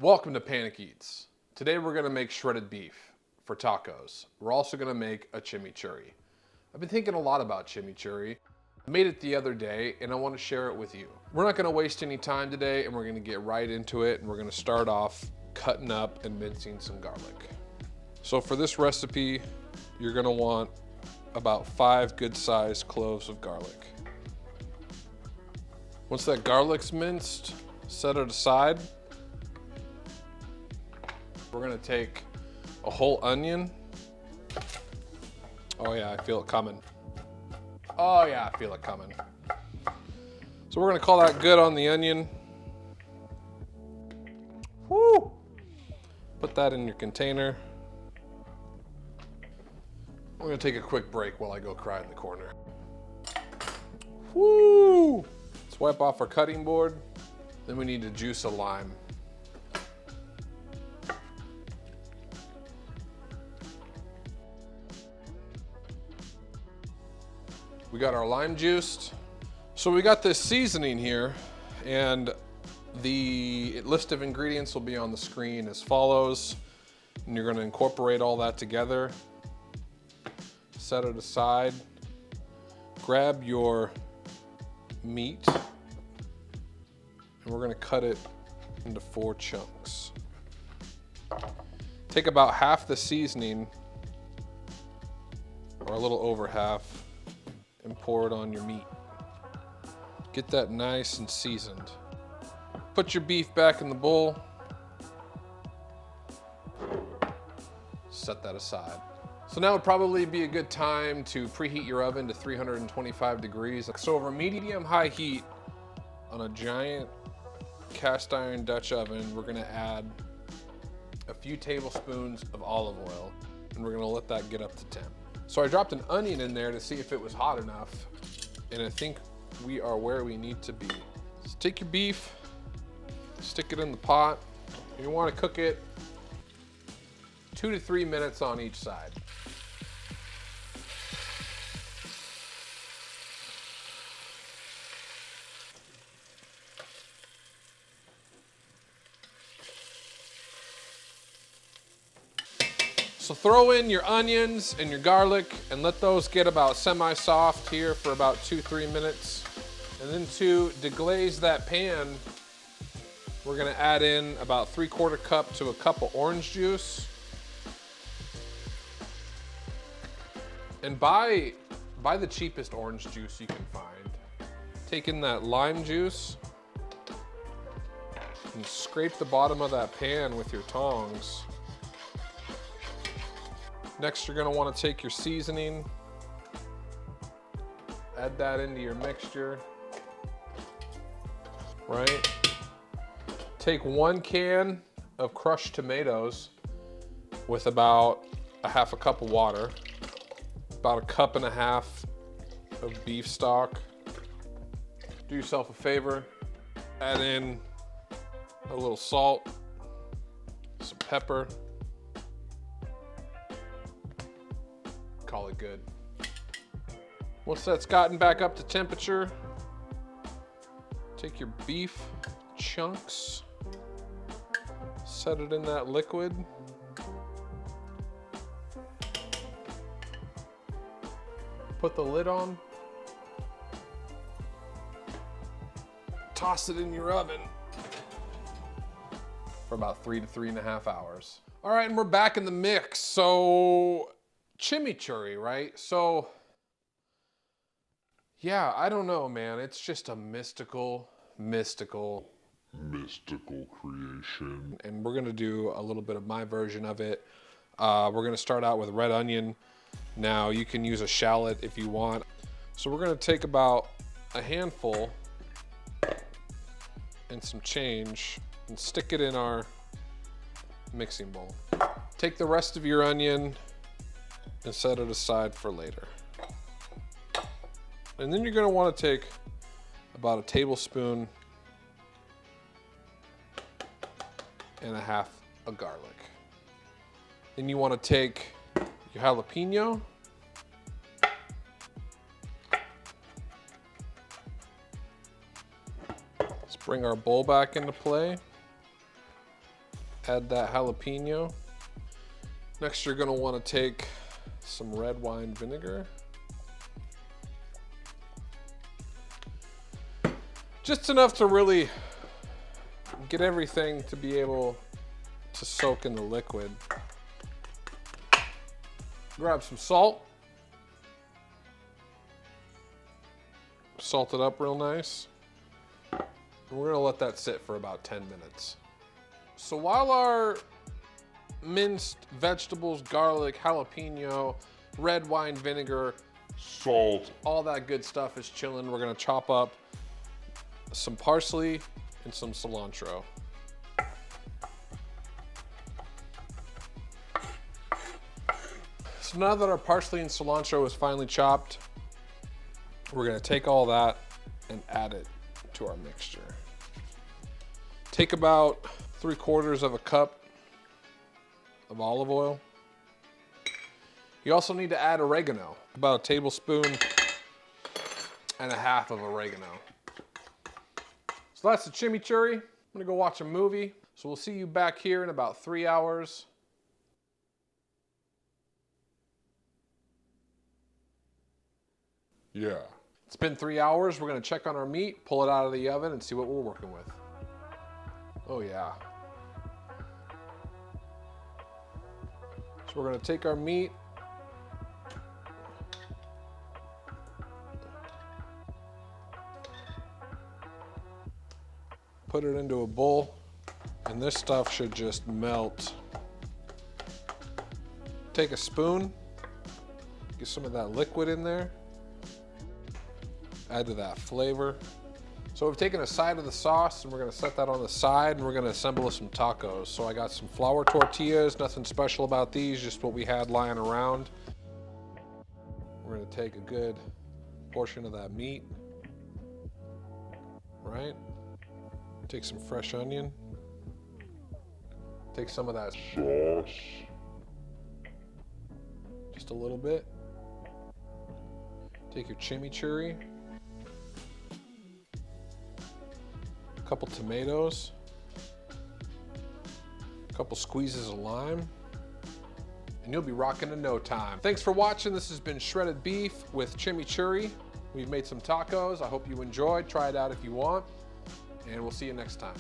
Welcome to Panic Eats. Today we're gonna make shredded beef for tacos. We're also gonna make a chimichurri. I've been thinking a lot about chimichurri. I made it the other day and I want to share it with you. We're not gonna waste any time today and we're gonna get right into it, and we're gonna start off cutting up and mincing some garlic. So for this recipe, you're gonna want about 5 good-sized cloves of garlic. Once that garlic's minced, set it aside. We're gonna take a whole onion. Oh yeah, I feel it coming. Oh yeah, I feel it coming. So we're gonna call that good on the onion. Woo! Put that in your container. We're gonna take a quick break while I go cry in the corner. Woo! Let's wipe off our cutting board. Then we need to juice a lime. We got our lime juiced. So we got this seasoning here, and the list of ingredients will be on the screen as follows. And you're gonna incorporate all that together. Set it aside. Grab your meat, and we're gonna cut it into 4 chunks. Take about half the seasoning, or a little over half, and pour it on your meat. Get that nice and seasoned. Put your beef back in the bowl. Set that aside. So now would probably be a good time to preheat your oven to 325 degrees. So over medium-high heat on a giant cast iron Dutch oven, we're gonna add a few tablespoons of olive oil, and we're gonna let that get up to temp. So I dropped an onion in there to see if it was hot enough, and I think we are where we need to be. So take your beef, stick it in the pot, and you wanna cook it 2 to 3 minutes on each side. So throw in your onions and your garlic and let those get about semi-soft here for about 2-3 minutes. And then to deglaze that pan, we're gonna add in about 3/4 cup to a cup of orange juice. And buy the cheapest orange juice you can find. Take in that lime juice and scrape the bottom of that pan with your tongs. Next, you're gonna wanna take your seasoning, add that into your mixture, right? Take 1 can of crushed tomatoes with about a half a cup of water, about 1.5 cups of beef stock. Do yourself a favor, add in a little salt, some pepper. Call it good. Once that's gotten back up to temperature, take your beef chunks, set it in that liquid. Put the lid on. Toss it in your oven for about 3 to 3.5 hours. All right, and we're back in the mix. So chimichurri, right? So yeah, I don't know, man. It's just a mystical creation. And we're gonna do a little bit of my version of it. We're gonna start out with red onion. Now you can use a shallot if you want. So we're gonna take about a handful and some change and stick it in our mixing bowl. Take the rest of your onion and set it aside for later. And then you're gonna wanna take about 1 tablespoon and a half of garlic. Then you wanna take your jalapeno, let's bring our bowl back into play. Add that jalapeno. Next, you're gonna wanna take some red wine vinegar. Just enough to really get everything to be able to soak in the liquid. Grab some salt. Salt it up real nice. And we're gonna let that sit for about 10 minutes. So while our minced vegetables, garlic, jalapeno, red wine vinegar, salt, all that good stuff is chilling, we're gonna chop up some parsley and some cilantro. So now that our parsley and cilantro is finely chopped, we're gonna take all that and add it to our mixture. Take about 3/4 of a cup of olive oil. You also need to add oregano, about 1.5 tablespoons of oregano. So that's the chimichurri. I'm gonna go watch a movie. So we'll see you back here in about 3 hours. Yeah. It's been 3 hours. We're gonna check on our meat, pull it out of the oven and see what we're working with. Oh yeah. So we're gonna take our meat, put it into a bowl, and this stuff should just melt. Take a spoon, get some of that liquid in there, add to that flavor. So we've taken a side of the sauce and we're gonna set that on the side and we're gonna assemble some tacos. So I got some flour tortillas, nothing special about these, just what we had lying around. We're gonna take a good portion of that meat, right? Take some fresh onion. Take some of that sauce. Just a little bit. Take your chimichurri. A couple tomatoes. A couple squeezes of lime. And you'll be rocking in no time. Thanks for watching. This has been shredded beef with chimichurri. We've made some tacos. I hope you enjoyed. Try it out if you want. And we'll see you next time.